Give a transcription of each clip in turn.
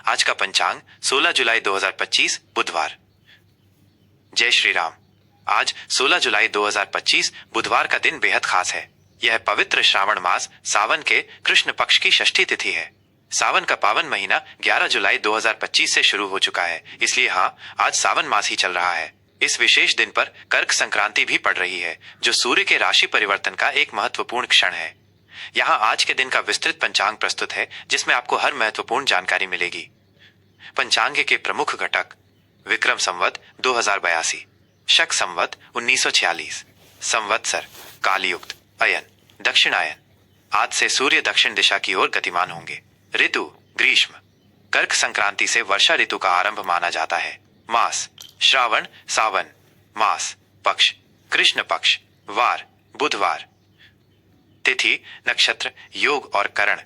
आज का पंचांग 16 जुलाई 2025 बुधवार। जय श्री राम। आज 16 जुलाई 2025 बुधवार का दिन बेहद खास है। यह पवित्र श्रावण मास सावन के कृष्ण पक्ष की षष्ठी तिथि है। सावन का पावन महीना 11 जुलाई 2025 से शुरू हो चुका है, इसलिए आज सावन मास ही चल रहा है। इस विशेष दिन पर कर्क संक्रांति भी पड़ रही है, जो सूर्य के राशि परिवर्तन का एक महत्वपूर्ण क्षण है। यहाँ आज के दिन का विस्तृत पंचांग प्रस्तुत है, जिसमें आपको हर महत्वपूर्ण जानकारी मिलेगी। पंचांग के प्रमुख घटक: विक्रम संवत 2082, शक संवत 1946, संवत्सर कालयुक्त, अयन दक्षिणायन। आज से सूर्य दक्षिण दिशा की ओर गतिमान होंगे। ऋतु ग्रीष्म। कर्क संक्रांति से वर्षा ऋतु का आरंभ माना जाता है। मास श्रावण सावन। मास पक्ष कृष्ण पक्ष। वार बुधवार। तिथि नक्षत्र योग और करण।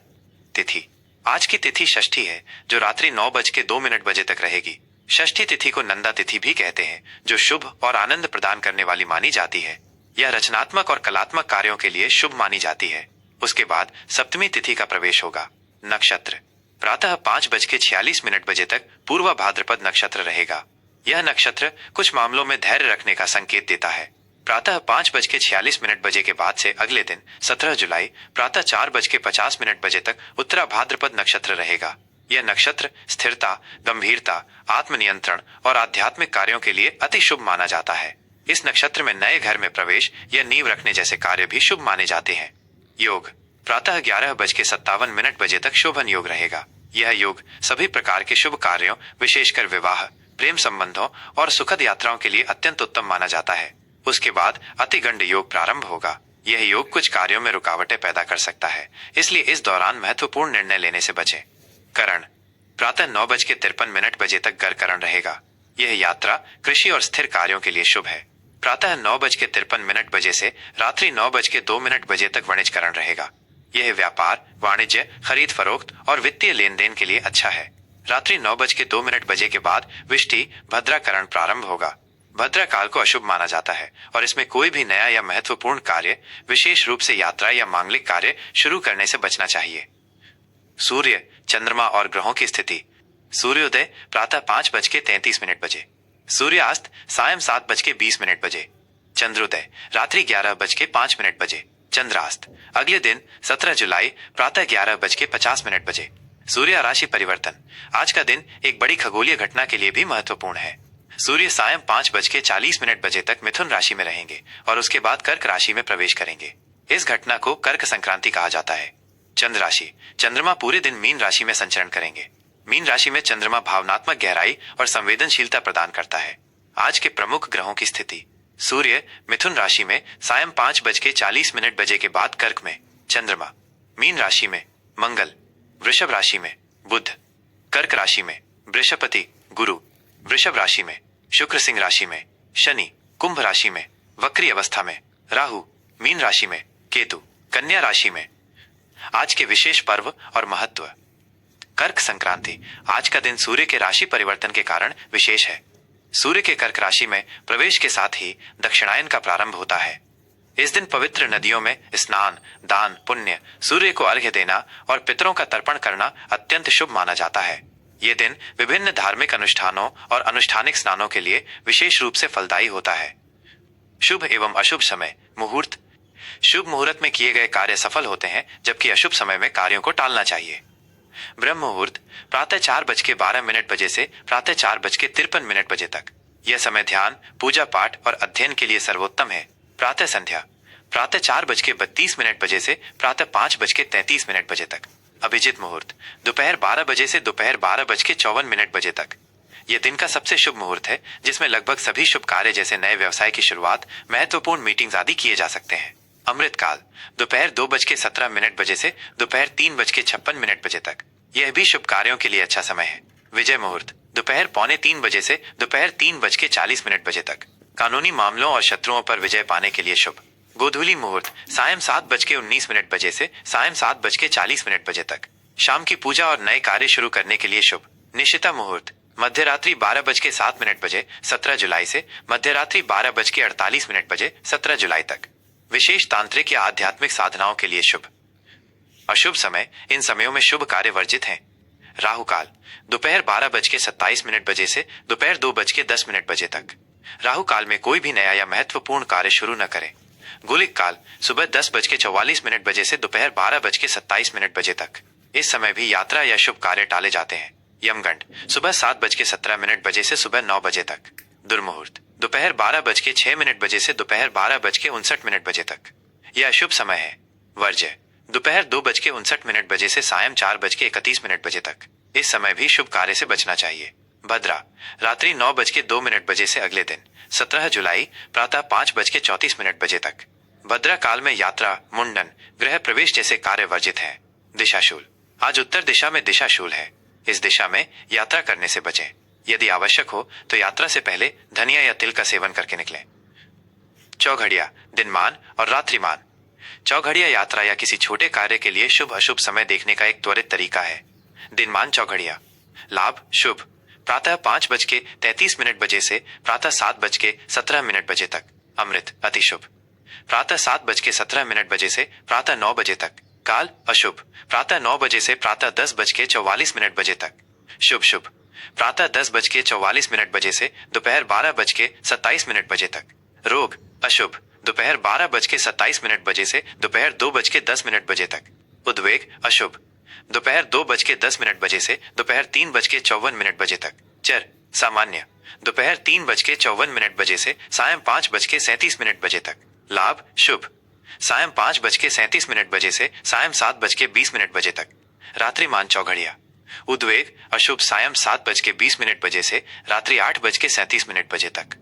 तिथि आज की तिथि षष्ठी है, जो रात्रि 9:02 तक रहेगी। षष्ठी तिथि को नंदा तिथि भी कहते हैं, जो शुभ और आनंद प्रदान करने वाली मानी जाती है। यह रचनात्मक और कलात्मक कार्यों के लिए शुभ मानी जाती है। उसके बाद सप्तमी तिथि का प्रवेश होगा। नक्षत्र प्रातः 5:46 तक पूर्व भाद्रपद नक्षत्र रहेगा। यह नक्षत्र कुछ मामलों में धैर्य रखने का संकेत देता है। प्रातः 5:46 के बाद से अगले दिन 17 जुलाई प्रातः 4:50 तक उत्तरा भाद्रपद नक्षत्र रहेगा। यह नक्षत्र स्थिरता, गंभीरता, आत्मनियंत्रण और आध्यात्मिक कार्यों के लिए अति शुभ माना जाता है। इस नक्षत्र में नए घर में प्रवेश या नींव रखने जैसे कार्य भी शुभ माने जाते हैं। योग प्रातः 11:57 तक शोभन योग रहेगा। यह योग सभी प्रकार के शुभ कार्यों, विशेषकर विवाह, प्रेम संबंधों और सुखद यात्राओं के लिए अत्यंत उत्तम माना जाता है। उसके बाद अतिगंड योग प्रारंभ होगा। यह योग कुछ कार्यों में रुकावटें पैदा कर सकता है, इसलिए इस दौरान महत्वपूर्ण निर्णय लेने से बचें। करण प्रातः 9:53 तक गर करण रहेगा। यह यात्रा, कृषि और स्थिर कार्यों के लिए शुभ है। प्रातः 9:53 से रात्रि 9:02 तक वणिजकरण रहेगा। यह व्यापार, वाणिज्य, खरीद फरोख्त और वित्तीय लेन देन के लिए अच्छा है। रात्रि 9:02 के बाद विष्टि भद्राकरण प्रारंभ होगा। भद्रा काल को अशुभ माना जाता है और इसमें कोई भी नया या महत्वपूर्ण कार्य, विशेष रूप से यात्रा या मांगलिक कार्य शुरू करने से बचना चाहिए। सूर्य, चंद्रमा और ग्रहों की स्थिति: सूर्योदय प्रातः 5:33 सूर्यास्त सायं 7:20 चंद्रोदय रात्रि 11:05 चंद्रास्त अगले दिन 17 जुलाई प्रातः 11:50 सूर्य राशि परिवर्तन: आज का दिन एक बड़ी खगोलीय घटना के लिए भी महत्वपूर्ण है। सूर्य सायं 5:40 तक मिथुन राशि में रहेंगे और उसके बाद कर्क राशि में प्रवेश करेंगे। इस घटना को कर्क संक्रांति कहा जाता है। चंद्र राशि: चंद्रमा पूरे दिन मीन राशि में संचरण करेंगे। मीन राशि में चंद्रमा भावनात्मक गहराई और संवेदनशीलता प्रदान करता है। आज के प्रमुख ग्रहों की स्थिति: सूर्य मिथुन राशि में सायं 5:40 के बाद कर्क में, चंद्रमा मीन राशि में, मंगल वृषभ राशि में, बुध कर्क राशि में, बृहस्पति गुरु वृषभ राशि में, शुक्र सिंह राशि में, शनि कुंभ राशि में, वक्री अवस्था में, राहु मीन राशि में, केतु कन्या राशि में। आज के विशेष पर्व और महत्व: कर्क संक्रांति: आज का दिन सूर्य के राशि परिवर्तन के कारण विशेष है। सूर्य के कर्क राशि में प्रवेश के साथ ही दक्षिणायन का प्रारंभ होता है। इस दिन पवित्र नदियों में स्नान, दान पुण्य, सूर्य को अर्घ्य देना और पितरों का तर्पण करना अत्यंत शुभ माना जाता है। ये दिन विभिन्न धार्मिक अनुष्ठानों और अनुष्ठानिक स्नानों के लिए विशेष रूप से फलदायी होता है। शुभ एवं अशुभ समय मुहूर्त: शुभ मुहूर्त में किए गए कार्य सफल होते हैं, जबकि अशुभ समय में कार्यों को टालना चाहिए। ब्रह्म मुहूर्त प्रातः 4:12 से प्रातः 4:53 तक। यह समय ध्यान, पूजा पाठ और अध्ययन के लिए सर्वोत्तम है। प्रातः संध्या प्रातः 4:32 से प्रातः 5:33 तक। अभिजित मुहूर्त दोपहर 12 से दोपहर 12:54 तक। यह दिन का सबसे शुभ मुहूर्त है, जिसमें लगभग सभी शुभ कार्य जैसे नए व्यवसाय की शुरुआत, महत्वपूर्ण मीटिंग्स आदि किए जा सकते हैं। अमृत काल दोपहर 2:17 से दोपहर 3:56 तक। यह भी शुभ कार्यों के लिए अच्छा समय है। विजय मुहूर्त दोपहर 2:45 से दोपहर 3:40 तक। कानूनी मामलों और शत्रुओं पर विजय पाने के लिए शुभ। गोधूली मुहूर्त सायं 7:19 से सायं 7:40 तक। शाम की पूजा और नए कार्य शुरू करने के लिए शुभ। निशिता मुहूर्त मध्यरात्रि 12:07 17 जुलाई से मध्यरात्रि 12:48 17 जुलाई तक। विशेष तांत्रिक या आध्यात्मिक साधनाओं के लिए शुभ। अशुभ समय: इन समयों में शुभ कार्य वर्जित हैं। राहु काल दोपहर 12:27 बजे से दोपहर 2:10 बजे तक। राहु काल में कोई भी नया या महत्वपूर्ण कार्य शुरू न करें। गुलिक काल सुबह 10:44 बजे से दोपहर 12:27 बजे तक। इस समय भी यात्रा या शुभ कार्य टाले जाते हैं। यमगंड सुबह 7:17 बजे से सुबह 9 बजे तक। दुर्मुहूर्त दोपहर 12:06 बजे से दोपहर 12:59 बजे तक। यह अशुभ समय है। वर्ज्य दोपहर 2:59 बजे से सायं 4:31 बजे तक। इस समय भी शुभ कार्य से बचना चाहिए। भद्रा रात्रि 9:02 बजे से अगले दिन 17 जुलाई प्रातः 5:34 बजे तक। भद्रा काल में यात्रा, मुंडन, गृह प्रवेश जैसे कार्य वर्जित हैं। दिशाशूल आज उत्तर दिशा में दिशाशूल है। इस दिशा में यात्रा करने से बचें। यदि आवश्यक हो तो यात्रा से पहले धनिया या तिल का सेवन करके निकलें। चौघड़िया दिनमान और रात्रिमान। चौघड़िया यात्रा या किसी छोटे कार्य के लिए शुभ अशुभ समय देखने का एक त्वरित तरीका है। दिनमान चौघड़िया लाभ शुभ प्रातः 5:33 बजे से प्रातः 7:17 बजे तक। अमृत अति शुभ प्रातः 7:17 बजे से प्रातः 9 बजे तक। काल अशुभ प्रातः 9 बजे से प्रातः 10:44 बजे तक। शुभ शुभ प्रातः 10:44 बजे से दोपहर 12:27 बजे तक। रोग अशुभ दोपहर 12:27 बजे से दोपहर 2:10 बजे तक। उद्वेग अशुभ दोपहर 2:10 बजे से दोपहर 3:54 बजे तक। चर सामान्य दोपहर 3:54 बजे से सायं 5:37 बजे तक। लाभ शुभ सायं 5:37 बजे से सायं 7:20 बजे तक। रात्रिमान चौघड़िया उद्वेग अशुभ सायं 7:20 बजे से रात्रि 8:37 बजे तक।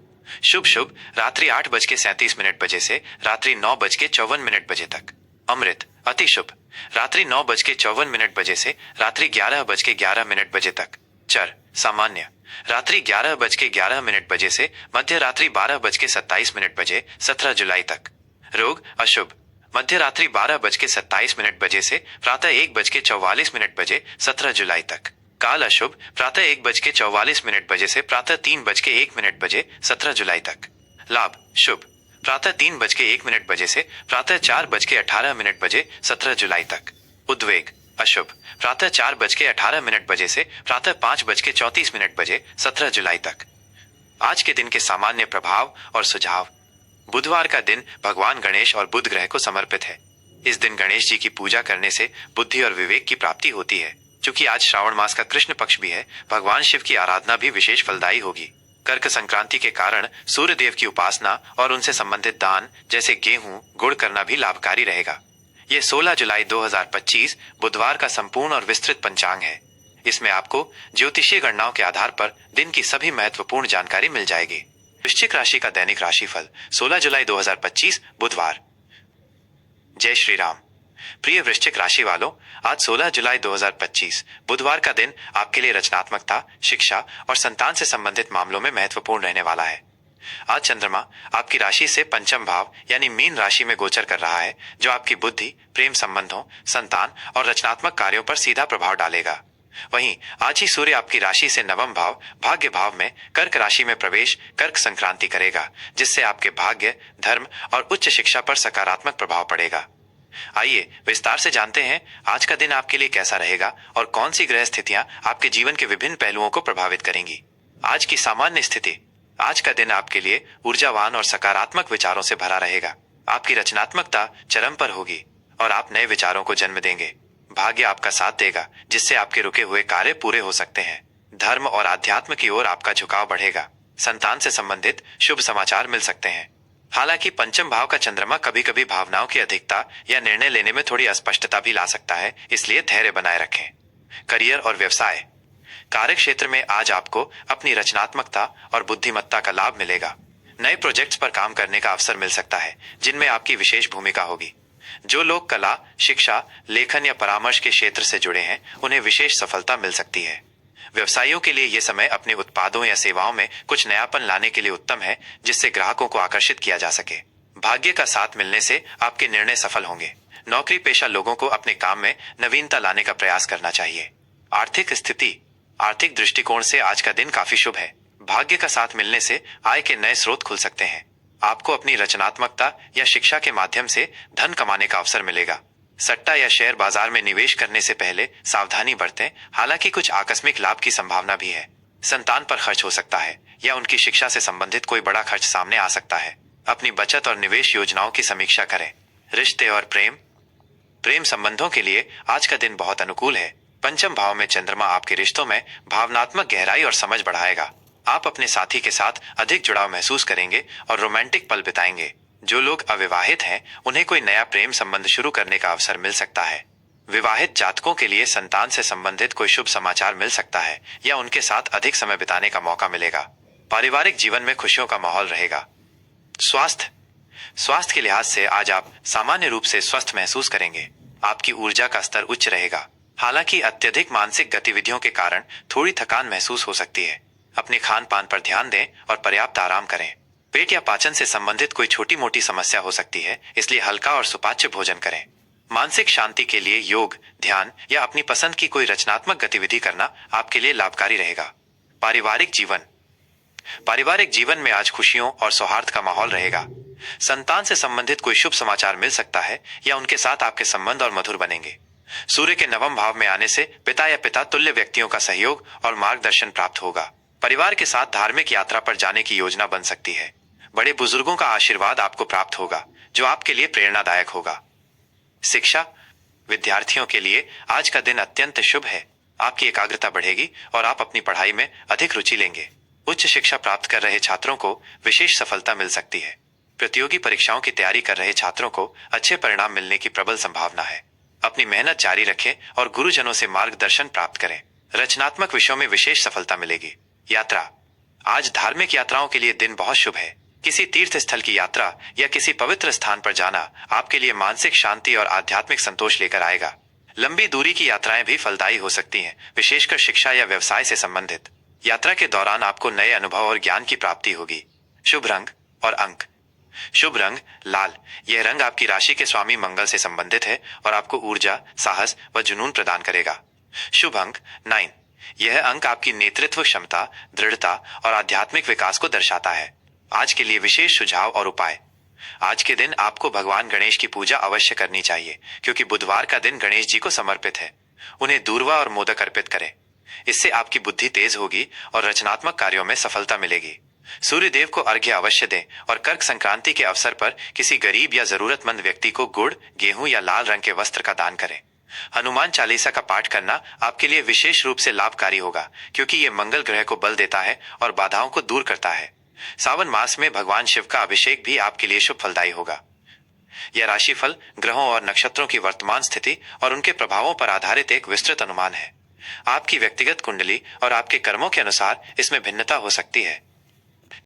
शुभ शुभ रात्रि 8:37 बजे से रात्रि 9:54 बजे तक। अमृत अति शुभ रात्रि 9:54 बजे से रात्रि 11:11 बजे तक। चर सामान्य रात्रि 11:11 बजे से मध्य रात्रि 12:27 बजे 17 जुलाई तक। रोग अशुभ मध्य रात्रि 12:27 बजे से प्रातः 1:44 बजे 17 जुलाई तक। काल अशुभ प्रातः 1:44 बजे से प्रातः 3:01 बजे 17 जुलाई तक। लाभ शुभ प्रातः 3:01 बजे से प्रातः 4:18 बजे 17 जुलाई तक। उद्वेग अशुभ प्रातः 4:18 बजे से प्रातः 5:34 बजे 17 जुलाई तक। आज के दिन के सामान्य प्रभाव और सुझाव। बुधवार का दिन भगवान गणेश और बुध ग्रह को समर्पित है। इस दिन गणेश जी की पूजा करने से बुद्धि और विवेक की प्राप्ति होती है। चूंकि आज श्रावण मास का कृष्ण पक्ष भी है, भगवान शिव की आराधना भी विशेष फलदायी होगी। कर्क संक्रांति के कारण सूर्य देव की उपासना और उनसे संबंधित दान जैसे गेहूं, गुड़ करना भी लाभकारी रहेगा। ये 16 जुलाई 2025 बुधवार का संपूर्ण और विस्तृत पंचांग है। इसमें आपको ज्योतिषीय गणनाओं के आधार पर दिन की सभी महत्वपूर्ण जानकारी मिल जाएगी। वृश्चिक राशि का दैनिक राशिफल 16 जुलाई 2025 बुधवार। जय श्री राम। प्रिय वृश्चिक राशि वालों, आज 16 जुलाई 2025 बुधवार का दिन आपके लिए रचनात्मकता, शिक्षा और संतान से संबंधित मामलों में महत्वपूर्ण रहने वाला है। आज चंद्रमा आपकी राशि से पंचम भाव यानी मीन राशि में गोचर कर रहा है, जो आपकी बुद्धि, प्रेम संबंधों, संतान और रचनात्मक कार्यों पर सीधा प्रभाव डालेगा। वहीं आज ही सूर्य आपकी राशि से नवम भाव भाग्य भाव में कर्क राशि में प्रवेश कर्क संक्रांति करेगा, जिससे आपके भाग्य, धर्म और उच्च शिक्षा पर सकारात्मक प्रभाव पड़ेगा। आइए विस्तार से जानते हैं आज का दिन आपके लिए कैसा रहेगा और कौन सी ग्रह स्थितियां आपके जीवन के विभिन्न पहलुओं को प्रभावित करेंगी। आज की सामान्य स्थिति। आज का दिन आपके लिए ऊर्जावान और सकारात्मक विचारों से भरा रहेगा। आपकी रचनात्मकता चरम पर होगी और आप नए विचारों को जन्म देंगे। भाग्य आपका साथ देगा, जिससे आपके रुके हुए कार्य पूरे हो सकते हैं। धर्म और अध्यात्म की ओर आपका झुकाव बढ़ेगा। संतान से संबंधित शुभ समाचार मिल सकते हैं। हालांकि पंचम भाव का चंद्रमा कभी कभी भावनाओं की अधिकता या निर्णय लेने में थोड़ी अस्पष्टता भी ला सकता है, इसलिए धैर्य बनाए रखें। करियर और व्यवसाय। कार्य क्षेत्र में आज आपको अपनी रचनात्मकता और बुद्धिमत्ता का लाभ मिलेगा। नए प्रोजेक्ट्स पर काम करने का अवसर मिल सकता है, जिनमें आपकी विशेष भूमिका होगी। जो लोग कला, शिक्षा, लेखन या परामर्श के क्षेत्र से जुड़े हैं, उन्हें विशेष सफलता मिल सकती है। व्यवसायियों के लिए यह समय अपने उत्पादों या सेवाओं में कुछ नयापन लाने के लिए उत्तम है, जिससे ग्राहकों को आकर्षित किया जा सके। भाग्य का साथ मिलने से आपके निर्णय सफल होंगे। नौकरी पेशा लोगों को अपने काम में नवीनता लाने का प्रयास करना चाहिए। आर्थिक स्थिति। आर्थिक दृष्टिकोण से आज का दिन काफी शुभ है। भाग्य का साथ मिलने से आय के नए स्रोत खुल सकते हैं। आपको अपनी रचनात्मकता या शिक्षा के माध्यम से धन कमाने का अवसर मिलेगा। सट्टा या शेयर बाजार में निवेश करने से पहले सावधानी बरतें, हालांकि कुछ आकस्मिक लाभ की संभावना भी है। संतान पर खर्च हो सकता है या उनकी शिक्षा से संबंधित कोई बड़ा खर्च सामने आ सकता है। अपनी बचत और निवेश योजनाओं की समीक्षा करें। रिश्ते और प्रेम प्रेम संबंधों के लिए आज का दिन बहुत अनुकूल है। पंचम भाव में चंद्रमा आपके रिश्तों में भावनात्मक गहराई और समझ बढ़ाएगा। आप अपने साथी के साथ अधिक जुड़ाव महसूस करेंगे और रोमांटिक पल बिताएंगे। जो लोग अविवाहित हैं, उन्हें कोई नया प्रेम संबंध शुरू करने का अवसर मिल सकता है। विवाहित जातकों के लिए संतान से संबंधित कोई शुभ समाचार मिल सकता है या उनके साथ अधिक समय बिताने का मौका मिलेगा। पारिवारिक जीवन में खुशियों का माहौल रहेगा। स्वास्थ्य स्वास्थ्य के लिहाज से आज आप सामान्य रूप से स्वस्थ महसूस करेंगे। आपकी ऊर्जा का स्तर उच्च रहेगा, हालांकि अत्यधिक मानसिक गतिविधियों के कारण थोड़ी थकान महसूस हो सकती है। अपने खान पान पर ध्यान दें और पर्याप्त आराम करें। पेट या पाचन से संबंधित कोई छोटी मोटी समस्या हो सकती है, इसलिए हल्का और सुपाच्य भोजन करें। मानसिक शांति के लिए योग, ध्यान या अपनी पसंद की कोई रचनात्मक गतिविधि करना आपके लिए लाभकारी रहेगा। पारिवारिक जीवन में आज खुशियों और सौहार्द का माहौल रहेगा। संतान से संबंधित कोई शुभ समाचार मिल सकता है या उनके साथ आपके संबंध और मधुर बनेंगे। सूर्य के नवम भाव में आने से पिता या पिता तुल्य व्यक्तियों का सहयोग और मार्गदर्शन प्राप्त होगा। परिवार के साथ धार्मिक यात्रा पर जाने की योजना बन सकती है। बड़े बुजुर्गों का आशीर्वाद आपको प्राप्त होगा, जो आपके लिए प्रेरणादायक होगा। शिक्षा विद्यार्थियों के लिए आज का दिन अत्यंत शुभ है। आपकी एकाग्रता बढ़ेगी और आप अपनी पढ़ाई में अधिक रुचि लेंगे। उच्च शिक्षा प्राप्त कर रहे छात्रों को विशेष सफलता मिल सकती है। प्रतियोगी परीक्षाओं की तैयारी कर रहे छात्रों को अच्छे परिणाम मिलने की प्रबल संभावना है। अपनी मेहनत जारी रखें और गुरुजनों से मार्गदर्शन प्राप्त करें। रचनात्मक विषयों में विशेष सफलता मिलेगी। यात्रा आज धार्मिक यात्राओं के लिए दिन बहुत शुभ है। किसी तीर्थ स्थल की यात्रा या किसी पवित्र स्थान पर जाना आपके लिए मानसिक शांति और आध्यात्मिक संतोष लेकर आएगा। लंबी दूरी की यात्राएं भी फलदायी हो सकती हैं, विशेषकर शिक्षा या व्यवसाय से संबंधित। यात्रा के दौरान आपको नए अनुभव और ज्ञान की प्राप्ति होगी। शुभ रंग और अंक शुभ रंग लाल। यह रंग आपकी राशि के स्वामी मंगल से संबंधित है और आपको ऊर्जा, साहस व जुनून प्रदान करेगा। शुभ अंक 9। यह अंक आपकी नेतृत्व क्षमता, दृढ़ता और आध्यात्मिक विकास को दर्शाता है। आज के लिए विशेष सुझाव और उपाय। आज के दिन आपको भगवान गणेश की पूजा अवश्य करनी चाहिए, क्योंकि बुधवार का दिन गणेश जी को समर्पित है। उन्हें दूर्वा और मोदक अर्पित करें। इससे आपकी बुद्धि तेज होगी और रचनात्मक कार्यों में सफलता मिलेगी। सूर्य देव को अर्घ्य अवश्य दें और कर्क संक्रांति के अवसर पर किसी गरीब या जरूरतमंद व्यक्ति को गुड़, गेहूं या लाल रंग के वस्त्र का दान करें। हनुमान चालीसा का पाठ करना आपके लिए विशेष रूप से लाभकारी होगा, क्योंकि ये मंगल ग्रह को बल देता है और बाधाओं को दूर करता है। सावन मास में भगवान शिव का अभिषेक भी आपके लिए शुभ फलदायी होगा। यह राशिफल ग्रहों और नक्षत्रों की वर्तमान स्थिति और उनके प्रभावों पर आधारित एक विस्तृत अनुमान है। आपकी व्यक्तिगत कुंडली और आपके कर्मों के अनुसार इसमें भिन्नता हो सकती है।